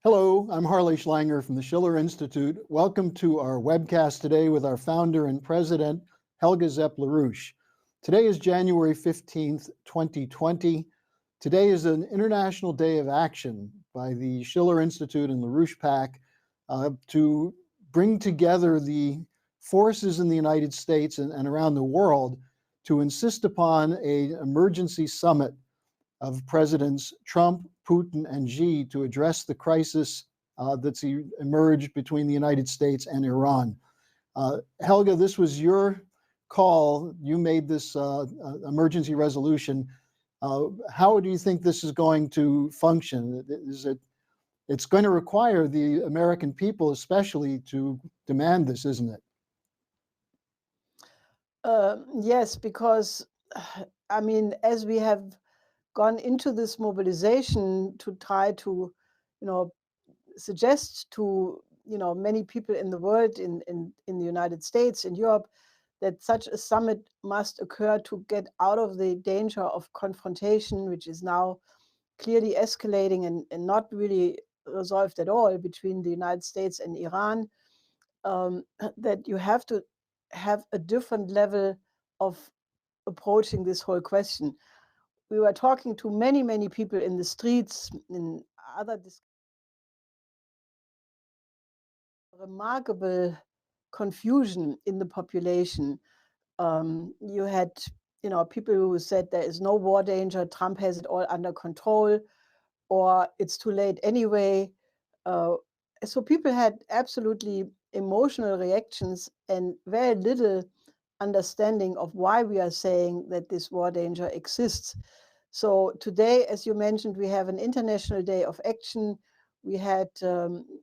Hello, I'm Harley Schlanger from the Schiller Institute. Welcome to our webcast today with our founder and president, Helga Zepp LaRouche. Today is January 15th, 2020. Today is an International Day of Action by the Schiller Institute and LaRouche PAC to bring together the forces in the United States and around the world to insist upon an emergency summit of Presidents Trump, Putin, and Xi to address the crisis that's emerged between the United States and Iran. Helga, this was your call. You made this emergency resolution. How do you think this is going to function? It's going to require the American people especially to demand this, isn't it? Yes, because, I mean, as we have gone into this mobilization to try to, suggest to, many people in the world, in the United States, in Europe, that such a summit must occur to get out of the danger of confrontation, which is now clearly escalating and not really resolved at all between the United States and Iran, that you have to have a different level of approaching this whole question. We were talking to many, many people in the streets, in other remarkable confusion in the population. You had, people who said there is no war danger, Trump has it all under control, or it's too late anyway. So people had absolutely emotional reactions and very little understanding of why we are saying that this war danger exists. So today, as you mentioned, we have an International Day of Action. We had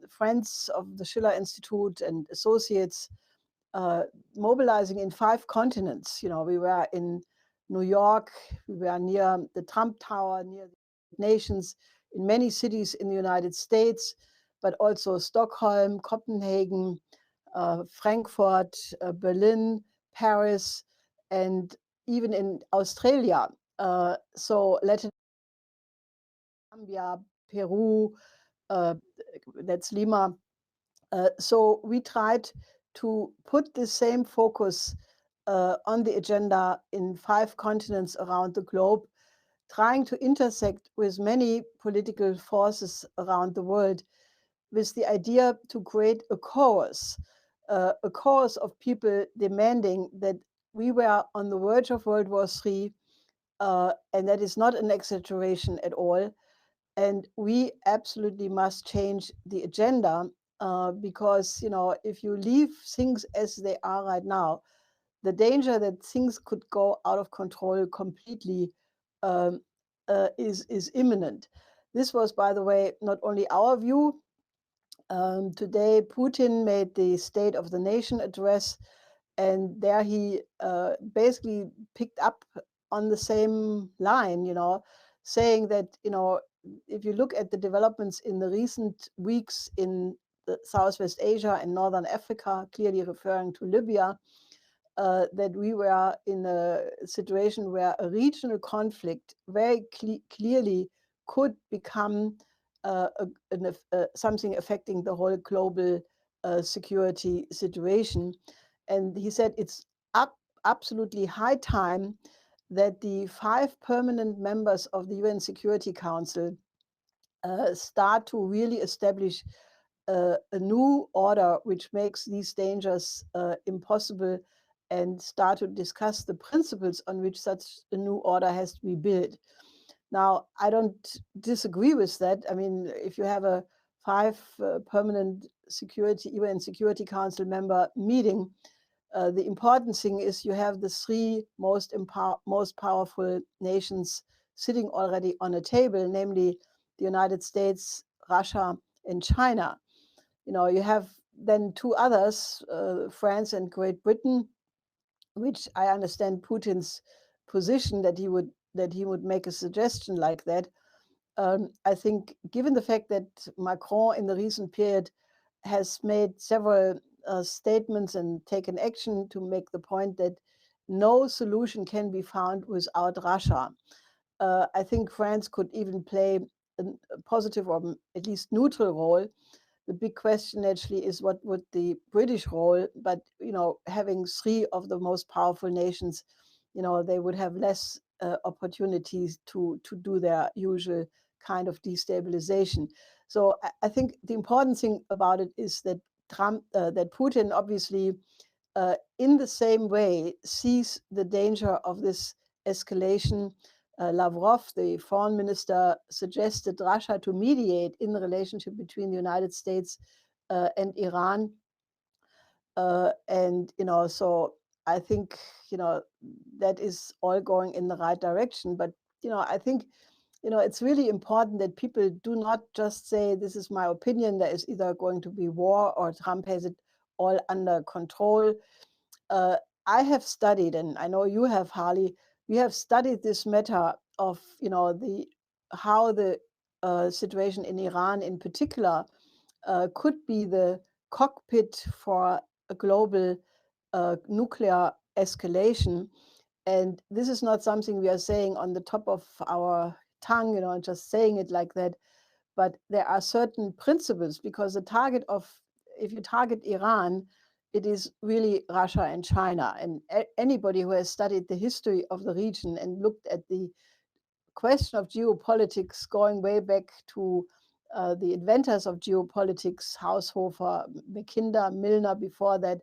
friends of the Schiller Institute and associates mobilizing in 5 continents. We were in New York, we were near the Trump Tower, near the nations, in many cities in the United States, but also Stockholm, Copenhagen, Frankfurt, Berlin, Paris, and even in Australia. So Latin America, Peru, that's Lima. So we tried to put the same focus on the agenda in 5 continents around the globe, trying to intersect with many political forces around the world with the idea to create a chorus of people demanding that we were on the verge of World War III, and that is not an exaggeration at all. And we absolutely must change the agenda because, if you leave things as they are right now, the danger that things could go out of control completely is imminent. This was, by the way, not only our view. Today, Putin made the State of the Nation address, and there he basically picked up on the same line, saying that, if you look at the developments in the recent weeks in Southwest Asia and Northern Africa, clearly referring to Libya, that we were in a situation where a regional conflict very clearly could become something affecting the whole global security situation. And he said it's absolutely high time that the 5 permanent members of the UN Security Council start to really establish a new order which makes these dangers impossible, and start to discuss the principles on which such a new order has to be built. Now, I don't disagree with that. I mean, if you have a 5 permanent UN Security Council member meeting, the important thing is you have the 3 most powerful nations sitting already on a table, namely the United States, Russia, and China. You have then 2 others, France and Great Britain, which I understand Putin's position that he would make a suggestion like that. I think, given the fact that Macron in the recent period has made several statements and taken action to make the point that no solution can be found without Russia, I think France could even play a positive or at least neutral role. The big question actually is what would the British role, but having three of the most powerful nations, they would have less opportunities to do their usual kind of destabilization. So I think the important thing about it is that that Putin obviously in the same way sees the danger of this escalation. Lavrov, the foreign minister, suggested Russia to mediate in the relationship between the United States and Iran. And so I think that is all going in the right direction. But I think it's really important that people do not just say, this is my opinion, there is either going to be war or Trump has it all under control. I have studied, and I know you have, Harley, we have studied this matter of, how the situation in Iran in particular could be the cockpit for a global nuclear escalation. And this is not something we are saying on the top of our tongue, just saying it like that. But there are certain principles, because the target of, if you target Iran, it is really Russia and China. And anybody who has studied the history of the region and looked at the question of geopolitics going way back to the inventors of geopolitics, Haushofer, Mackinder, Milner, before that,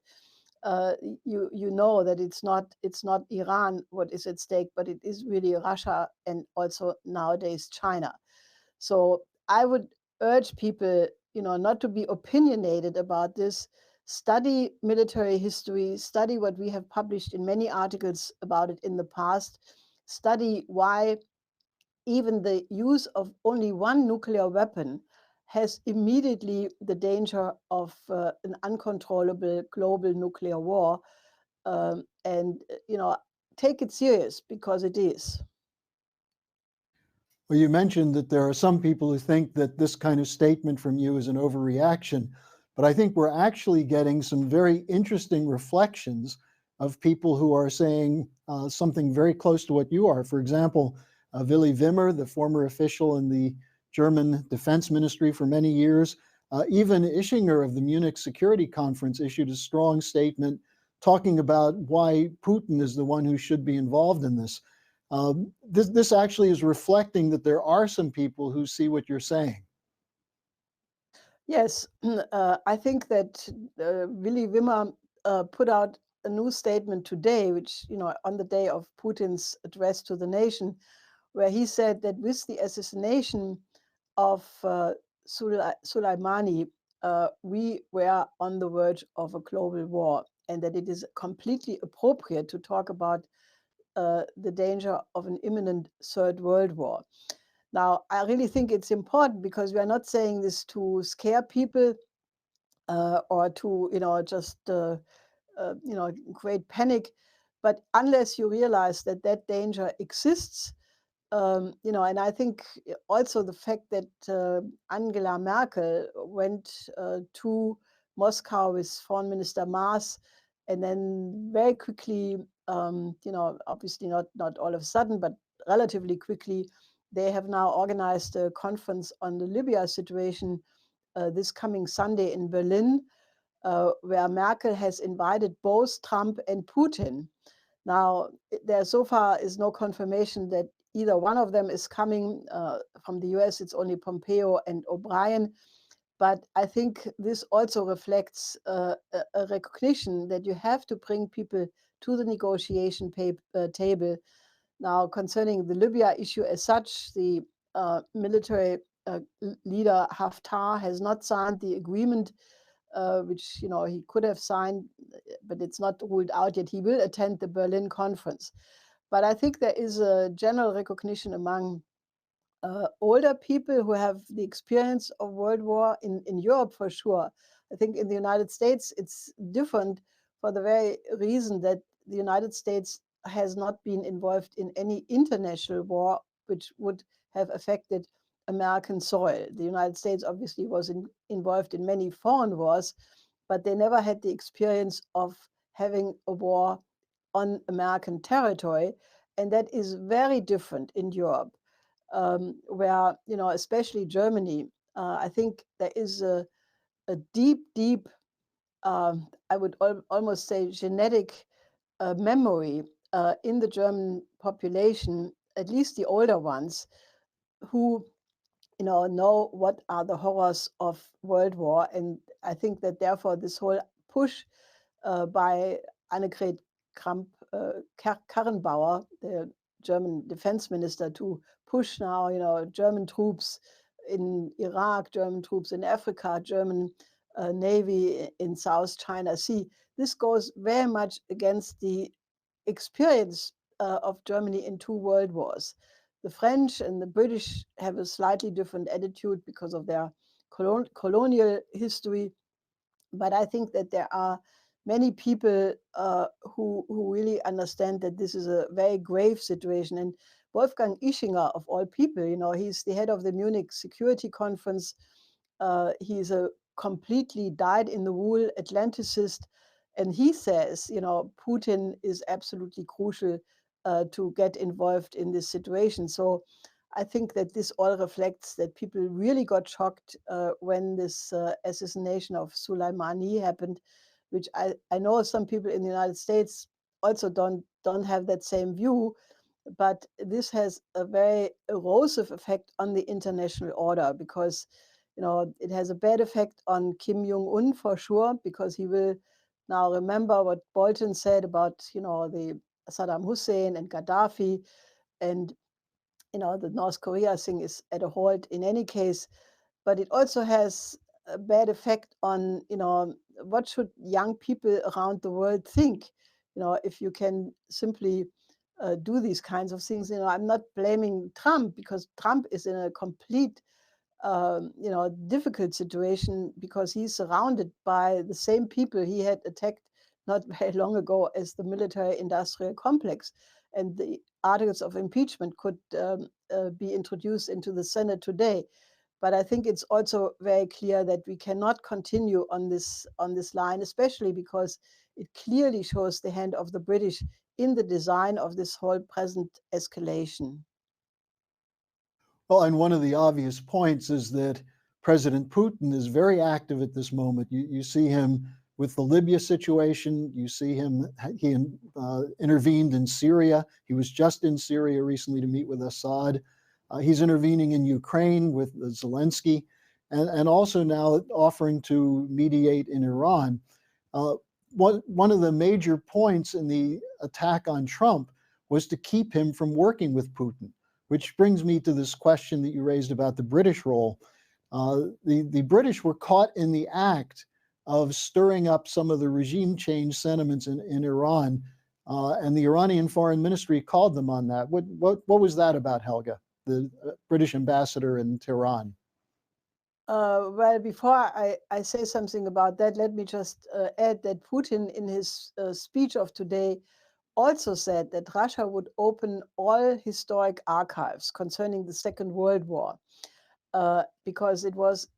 you know that it's not Iran what is at stake, but it is really Russia and also nowadays China. So I would urge people, not to be opinionated about this. Study military history, study what we have published in many articles about it in the past, study why even the use of only one nuclear weapon has immediately the danger of an uncontrollable global nuclear war. And, take it serious, because it is. Well, you mentioned that there are some people who think that this kind of statement from you is an overreaction, but I think we're actually getting some very interesting reflections of people who are saying something very close to what you are. For example, Willy Wimmer, the former official in the German Defense Ministry for many years, even Ischinger of the Munich Security Conference issued a strong statement talking about why Putin is the one who should be involved in this. This actually is reflecting that there are some people who see what you're saying. Yes, I think that Willy Wimmer put out a new statement today, which, on the day of Putin's address to the nation, where he said that with the assassination of Soleimani, we were on the verge of a global war, and that it is completely appropriate to talk about the danger of an imminent third world war. Now, I really think it's important, because we are not saying this to scare people or to, just, create panic. But unless you realize that that danger exists, and I think also the fact that Angela Merkel went to Moscow with Foreign Minister Maas, and then very quickly, obviously not all of a sudden, but relatively quickly, they have now organized a conference on the Libya situation this coming Sunday in Berlin, where Merkel has invited both Trump and Putin. Now, there so far is no confirmation that either one of them is coming. From the US, it's only Pompeo and O'Brien. But I think this also reflects a recognition that you have to bring people to the negotiation table. Now, concerning the Libya issue as such, the military leader Haftar has not signed the agreement, which he could have signed, but it's not ruled out yet. He will attend the Berlin conference. But I think there is a general recognition among older people who have the experience of World War in Europe, for sure. I think in the United States, it's different for the very reason that the United States has not been involved in any international war which would have affected American soil. The United States obviously was involved in many foreign wars, but they never had the experience of having a war on American territory. And that is very different in Europe. where, especially Germany, I think there is a deep, deep, I would almost say genetic memory in the German population, at least the older ones, who know what are the horrors of World War. And I think that therefore this whole push by Annegret Kramp-Karrenbauer, the German defense minister, to push now, German troops in Iraq, German troops in Africa, German Navy in South China Sea. This goes very much against the experience of Germany in two world wars. The French and the British have a slightly different attitude because of their colonial history. But I think that there are many people who really understand that this is a very grave situation. And Wolfgang Ischinger, of all people, he's the head of the Munich Security Conference. He's a completely dyed-in-the-wool Atlanticist. And he says, Putin is absolutely crucial to get involved in this situation. So I think that this all reflects that people really got shocked when this assassination of Soleimani happened, which I know some people in the United States also don't have that same view, but this has a very erosive effect on the international order because it has a bad effect on Kim Jong-un for sure, because he will now remember what Bolton said about the Saddam Hussein and Gaddafi, and the North Korea thing is at a halt in any case. But it also has a bad effect on what should young people around the world think, if you can simply do these kinds of things. I'm not blaming Trump, because Trump is in a complete difficult situation, because he's surrounded by the same people he had attacked not very long ago as the military-industrial complex. And the articles of impeachment could be introduced into the Senate today. But I think it's also very clear that we cannot continue on this line, especially because it clearly shows the hand of the British in the design of this whole present escalation. Well, and one of the obvious points is that President Putin is very active at this moment. You see him with the Libya situation. You see him, he intervened in Syria. He was just in Syria recently to meet with Assad. He's intervening in Ukraine with Zelensky, and also now offering to mediate in Iran. One of the major points in the attack on Trump was to keep him from working with Putin, which brings me to this question that you raised about the British role. The British were caught in the act of stirring up some of the regime change sentiments in Iran, and the Iranian Foreign Ministry called them on that. What was that about, Helga, the British ambassador in Tehran? Well, before I say something about that, let me just add that Putin, in his speech of today, also said that Russia would open all historic archives concerning the Second World War, because it was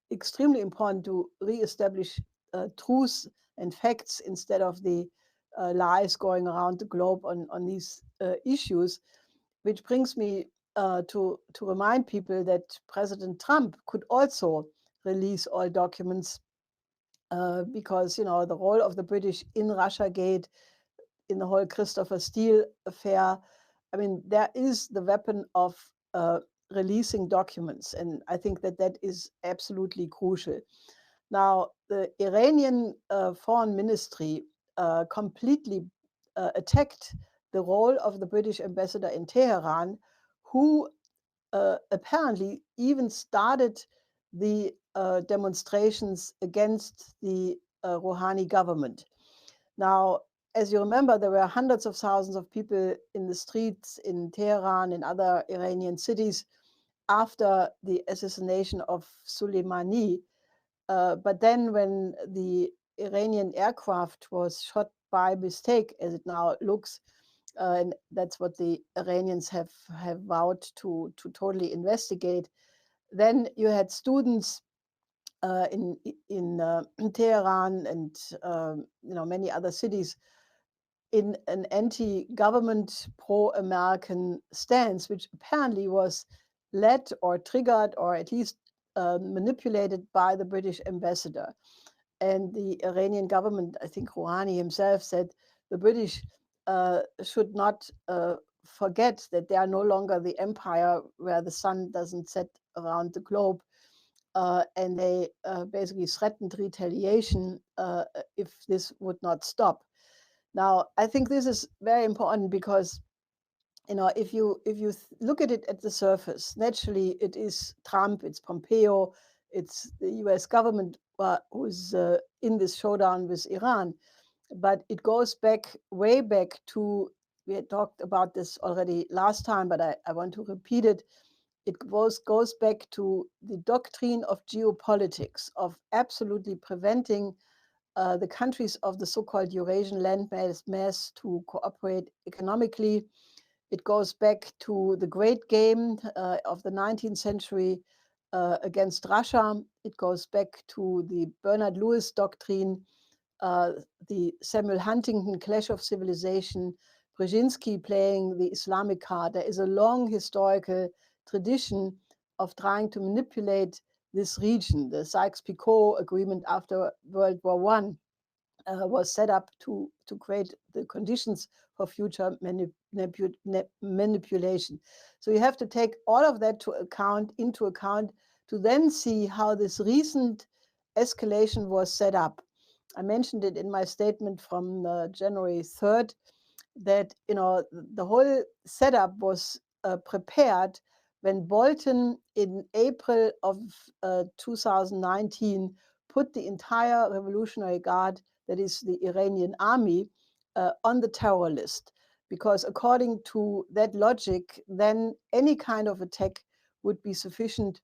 extremely important to reestablish truth and facts instead of the lies going around the globe on these issues, which brings me to remind people that President Trump could also release all documents because the role of the British in Russiagate, in the whole Christopher Steele affair, I mean, there is the weapon of releasing documents, and I think that is absolutely crucial. Now, the Iranian foreign ministry completely attacked the role of the British ambassador in Tehran, who apparently even started the demonstrations against the Rouhani government. Now, as you remember, there were hundreds of thousands of people in the streets in Tehran and other Iranian cities after the assassination of Soleimani. But then when the Iranian aircraft was shot by mistake, as it now looks, and that's what the Iranians have vowed to totally investigate, then you had students in Tehran and many other cities in an anti-government, pro-American stance, which apparently was led or triggered or at least manipulated by the British ambassador. And the Iranian government, I think Rouhani himself said, the British should not forget that they are no longer the empire where the sun doesn't set around the globe. And they basically threatened retaliation if this would not stop. Now, I think this is very important because, if you look at it at the surface, naturally it is Trump, it's Pompeo, it's the U.S. government who's in this showdown with Iran. But it goes back, way back to, we had talked about this already last time, but I want to repeat it. It goes back to the doctrine of geopolitics, of absolutely preventing the countries of the so-called Eurasian landmass to cooperate economically. It goes back to the great game of the 19th century against Russia. It goes back to the Bernard Lewis doctrine, the Samuel Huntington Clash of Civilization, Brzezinski playing the Islamic card. There is a long historical tradition of trying to manipulate this region. The Sykes-Picot Agreement after World War I was set up to create the conditions for future manipulation. So you have to take all of that into account to then see how this recent escalation was set up. I mentioned it in my statement from January 3rd, that the whole setup was prepared when Bolton in April of 2019 put the entire Revolutionary Guard, that is the Iranian army, on the terror list. Because according to that logic, then any kind of attack would be sufficient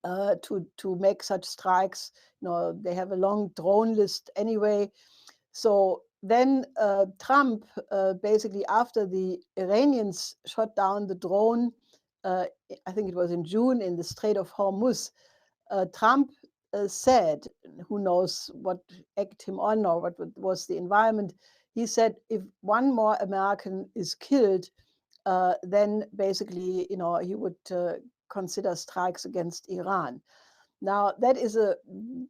to make such strikes. They have a long drone list anyway. So then Trump, basically after the Iranians shot down the drone, I think it was in June in the Strait of Hormuz, Trump said, who knows what egged him on or what was the environment, he said, if one more American is killed, then basically, he would consider strikes against Iran. Now, that is a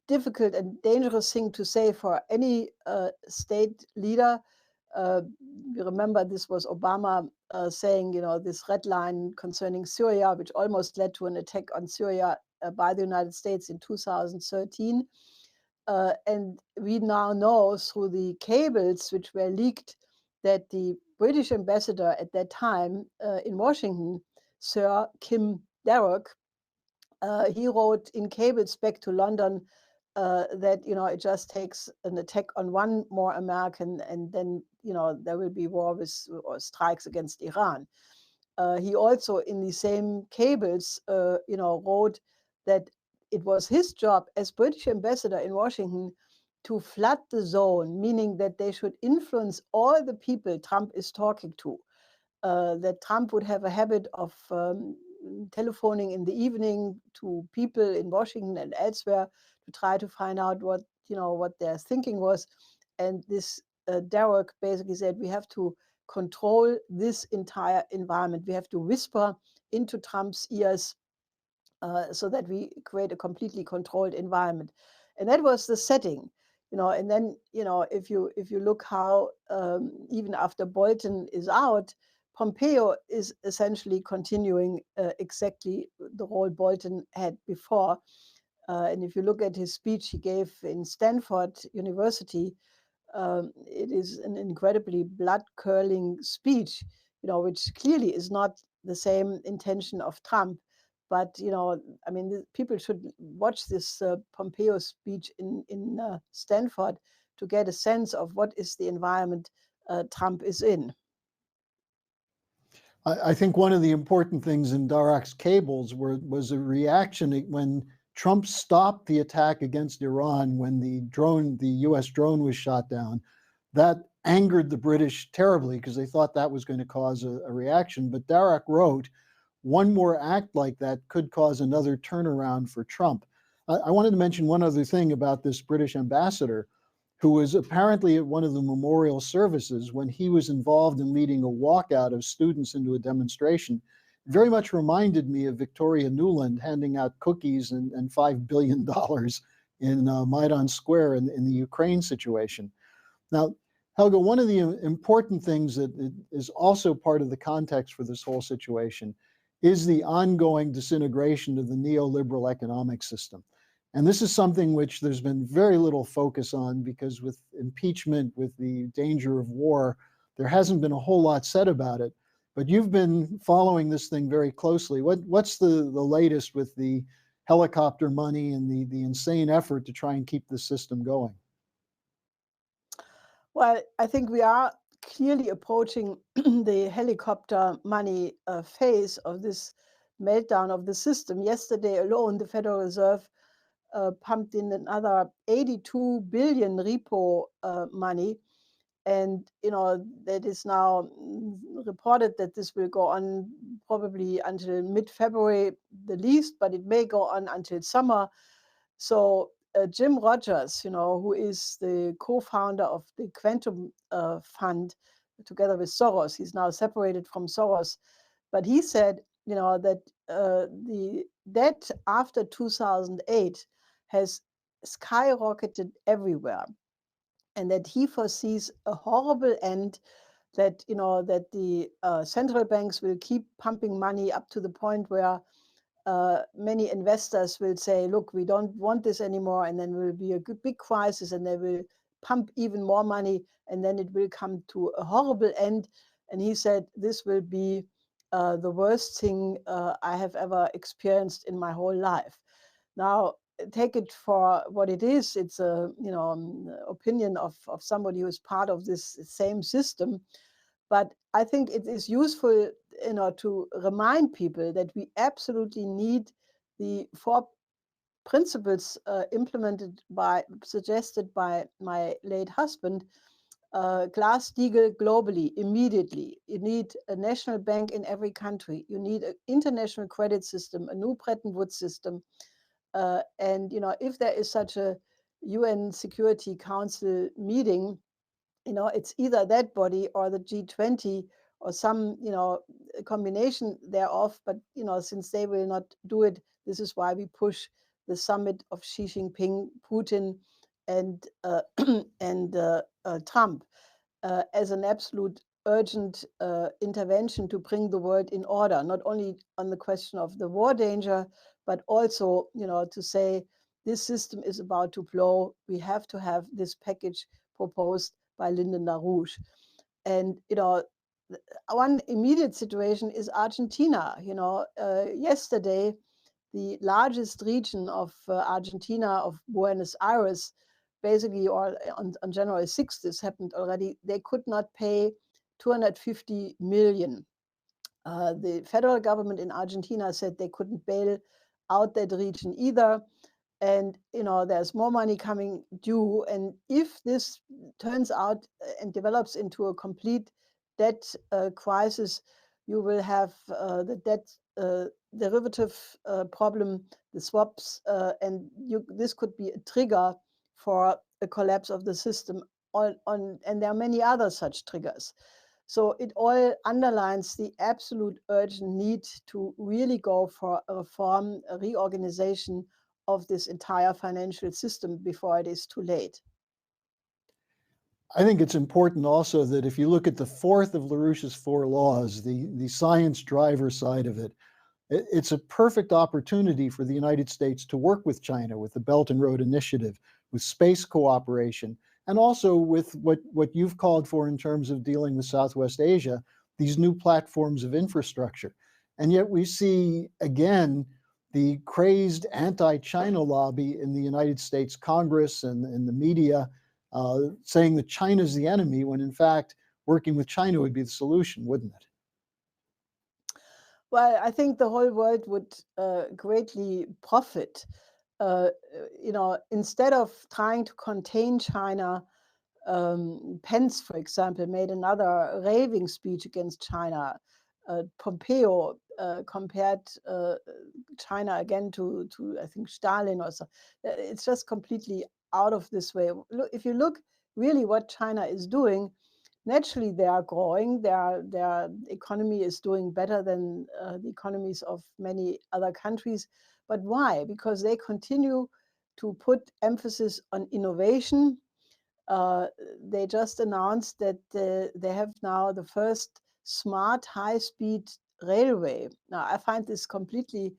difficult and dangerous thing to say for any state leader. You remember this was Obama saying, this red line concerning Syria, which almost led to an attack on Syria by the United States in 2013. And we now know through the cables which were leaked that the British ambassador at that time in Washington, Sir Kim Darroch, he wrote in cables back to London that it just takes an attack on one more American, and then there will be war or strikes against Iran. He also, in the same cables, wrote that it was his job as British ambassador in Washington to flood the zone, meaning that they should influence all the people Trump is talking to. That Trump would have a habit of telephoning in the evening to people in Washington and elsewhere to try to find out what their thinking was. And this Darroch basically said, we have to control this entire environment. We have to whisper into Trump's ears so that we create a completely controlled environment. And that was the setting. And then if you look how even after Bolton is out, Pompeo is essentially continuing exactly the role Bolton had before. And if you look at his speech he gave in Stanford University, it is an incredibly blood-curdling speech, which clearly is not the same intention of Trump. But people should watch this Pompeo speech in Stanford to get a sense of what is the environment Trump is in. I think one of the important things in Darroch's cables was a reaction when Trump stopped the attack against Iran when the U.S. drone was shot down. That angered the British terribly because they thought that was going to cause a reaction. But Darroch wrote, one more act like that could cause another turnaround for Trump. I wanted to mention one other thing about this British ambassador who was apparently at one of the memorial services when he was involved in leading a walkout of students into a demonstration, very much reminded me of Victoria Nuland handing out cookies and $5 billion in Maidan Square in the Ukraine situation. Now, Helga, one of the important things that is also part of the context for this whole situation is the ongoing disintegration of the neoliberal economic system. And this is something which there's been very little focus on, because with impeachment, with the danger of war, there hasn't been a whole lot said about it. But you've been following this thing very closely. What's the latest with the helicopter money and the insane effort to try and keep the system going? Well, I think we are clearly approaching the helicopter money phase of this meltdown of the system. Yesterday alone, the Federal Reserve pumped in another 82 billion repo money. And, that is now reported that this will go on probably until mid-February, the least, but it may go on until summer. So Jim Rogers, who is the co-founder of the Quantum Fund, together with Soros, he's now separated from Soros, but he said, that the debt after 2008 has skyrocketed everywhere, and that he foresees a horrible end, that that the central banks will keep pumping money up to the point where many investors will say, look, we don't want this anymore, and then will be a big crisis, and they will pump even more money, and then it will come to a horrible end. And he said this will be the worst thing I have ever experienced in my whole life. Now, take it for what it is. It's a opinion of somebody who is part of this same system. But I think it is useful, to remind people that we absolutely need the four principles suggested by my late husband, Glass-Steagall globally, immediately. You need a national bank in every country. You need an international credit system, a new Bretton Woods system. And, if there is such a UN Security Council meeting, it's either that body or the G20 or some, a combination thereof. But, since they will not do it, this is why we push the summit of Xi Jinping, Putin, and Trump as an absolute urgent intervention to bring the world in order, not only on the question of the war danger, but also, to say this system is about to blow. We have to have this package proposed by Lyndon LaRouche. And, one immediate situation is Argentina. Yesterday, the largest region of Argentina, of Buenos Aires, basically, or on January 6th, this happened already, they could not pay 250 million. The federal government in Argentina said they couldn't bail out that region either. And there's more money coming due. And if this turns out and develops into a complete debt crisis, you will have the debt derivative problem, the swaps, and this could be a trigger for a collapse of the system. And there are many other such triggers. So it all underlines the absolute urgent need to really go for a reform, a reorganization of this entire financial system before it is too late. I think it's important also that if you look at the fourth of LaRouche's four laws, the science driver side of it, it's a perfect opportunity for the United States to work with China with the Belt and Road Initiative, with space cooperation, and also with what you've called for in terms of dealing with Southwest Asia, these new platforms of infrastructure. And yet we see, again, the crazed anti-China lobby in the United States Congress and in the media saying that China's the enemy, when in fact, working with China would be the solution, wouldn't it? Well, I think the whole world would greatly profit. Instead of trying to contain China, Pence, for example, made another raving speech against China. Pompeo compared China again to I think Stalin or so. It's just completely out of this way. If you look really what China is doing, naturally they are growing. Their economy is doing better than the economies of many other countries. But why? Because they continue to put emphasis on innovation. They just announced that they have now the first smart high-speed railway. Now, I find this completely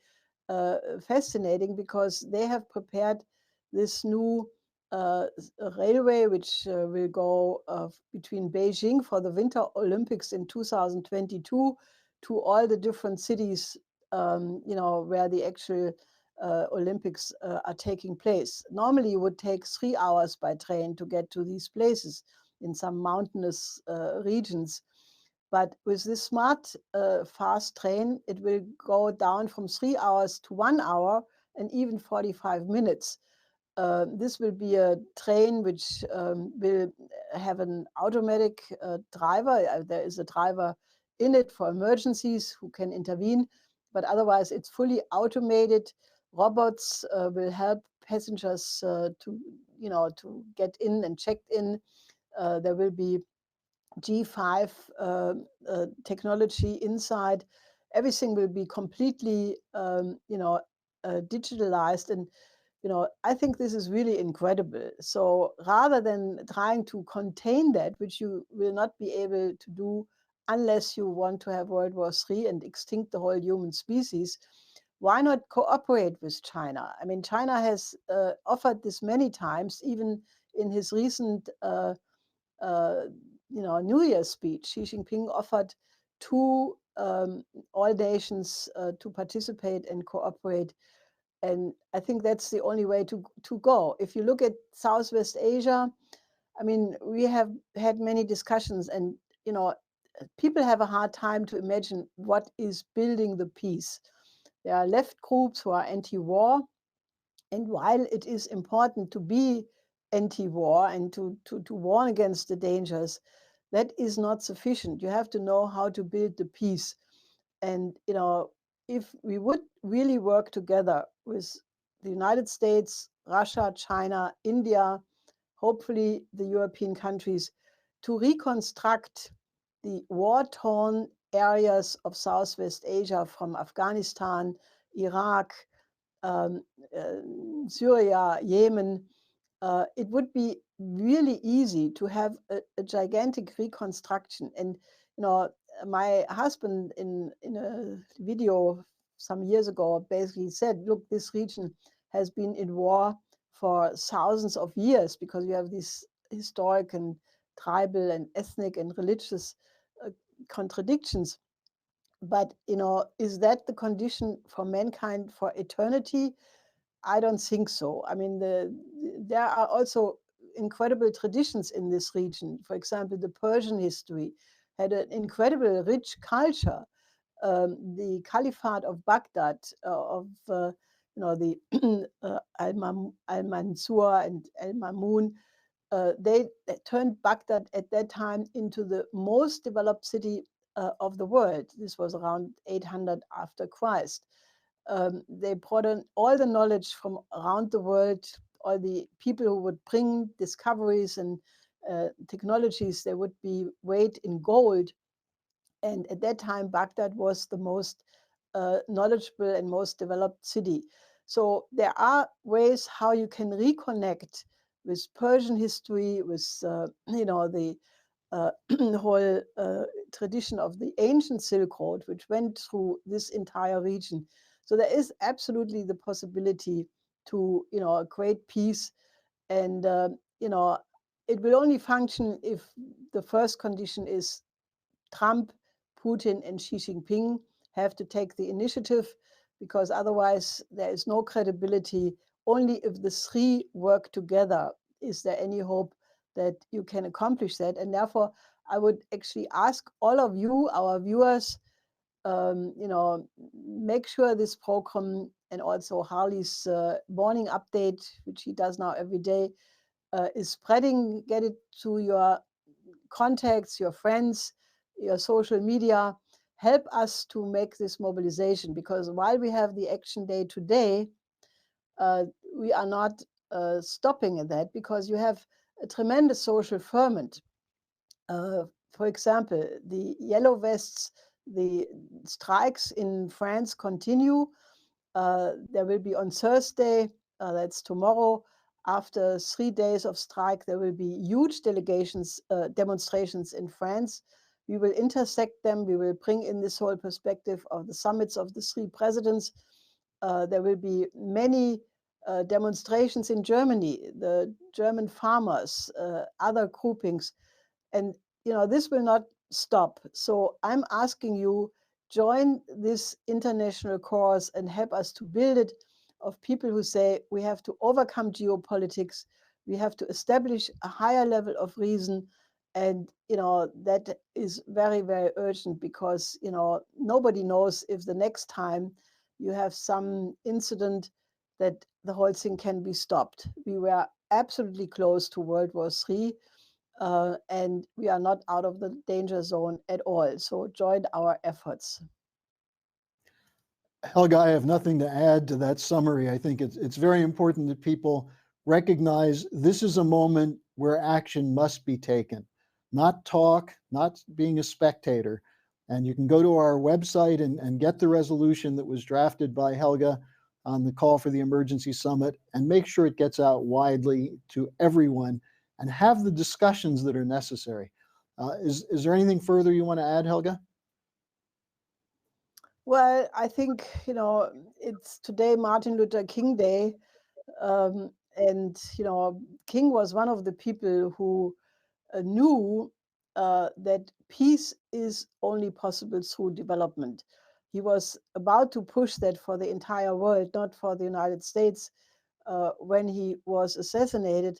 fascinating because they have prepared this new railway, which will go between Beijing for the Winter Olympics in 2022 to all the different cities, where the actual Olympics are taking place. Normally, it would take 3 hours by train to get to these places in some mountainous regions. But with this smart fast train, it will go down from 3 hours to 1 hour and even 45 minutes. This will be a train which will have an automatic driver. There is a driver in it for emergencies who can intervene, but otherwise it's fully automated. Robots will help passengers to get in and check in. There will be G5 technology inside. Everything will be completely digitalized, and I think this is really incredible. So rather than trying to contain that, which you will not be able to do unless you want to have World War III and extinct the whole human species, why not cooperate with China? I mean, China has offered this many times, even in his recent New Year's speech. Xi Jinping offered to all nations to participate and cooperate. And I think that's the only way to go. If you look at Southwest Asia, I mean, we have had many discussions, and people have a hard time to imagine what is building the peace. There are left groups who are anti-war, and while it is important to be anti-war and to warn against the dangers, that is not sufficient. You have to know how to build the peace. And if we would really work together with the United States, Russia, China, India, hopefully the European countries, to reconstruct the war-torn areas of Southwest Asia from Afghanistan, Iraq, Syria, Yemen, it would be really easy to have a gigantic reconstruction. And my husband in a video some years ago basically said, look, this region has been in war for thousands of years because you have these historic and tribal and ethnic and religious contradictions. But is that the condition for mankind for eternity? I don't think so. I mean, there are also incredible traditions in this region. For example, the Persian history had an incredible rich culture. The Caliphate of Baghdad, the Al-Mansur and Al-Mamun, they turned Baghdad at that time into the most developed city of the world. This was around 800 after Christ. They brought in all the knowledge from around the world, all the people who would bring discoveries and technologies. They would be weighed in gold. And at that time, Baghdad was the most knowledgeable and most developed city. So there are ways how you can reconnect with Persian history, with the whole tradition of the ancient Silk Road, which went through this entire region. So there is absolutely the possibility to create peace, and it will only function if the first condition is Trump, Putin, and Xi Jinping have to take the initiative, because otherwise there is no credibility. Only if the three work together is there any hope that you can accomplish that. And therefore, I would actually ask all of you, our viewers, make sure this program and also Harley's morning update, which he does now every day, is spreading. Get it to your contacts, your friends, your social media. Help us to make this mobilization, because while we have the action day today, we are not stopping that, because you have a tremendous social ferment. For example, the yellow vests, the strikes in France continue. There will be on Thursday, that's tomorrow, after 3 days of strike, there will be huge demonstrations in France. We will intersect them. We will bring in this whole perspective of the summits of the 3 presidents. There will be many demonstrations in Germany, the German farmers, other groupings. And this will not stop. So I'm asking you, join this international cause and help us to build it, of people who say we have to overcome geopolitics, we have to establish a higher level of reason. And that is very, very urgent, because nobody knows if the next time you have some incident that the whole thing can be stopped. We were absolutely close to World War III. And we are not out of the danger zone at all. So join our efforts. Helga, I have nothing to add to that summary. I think it's very important that people recognize this is a moment where action must be taken, not talk, not being a spectator. And you can go to our website and get the resolution that was drafted by Helga on the call for the emergency summit, and make sure it gets out widely to everyone and have the discussions that are necessary. Is there anything further you want to add, Helga? Well, I think, it's today Martin Luther King Day. And, King was one of the people who knew that peace is only possible through development. He was about to push that for the entire world, not for the United States, when he was assassinated.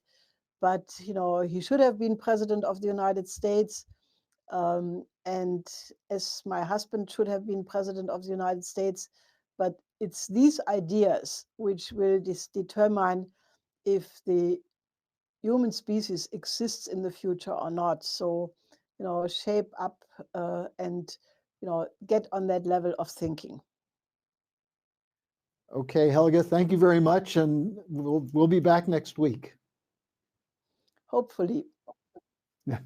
But, he should have been president of the United States. And as my husband should have been president of the United States. But it's these ideas which will determine if the human species exists in the future or not. So, shape up and, get on that level of thinking. Okay, Helga, thank you very much. And we'll be back next week. Hopefully. Yeah.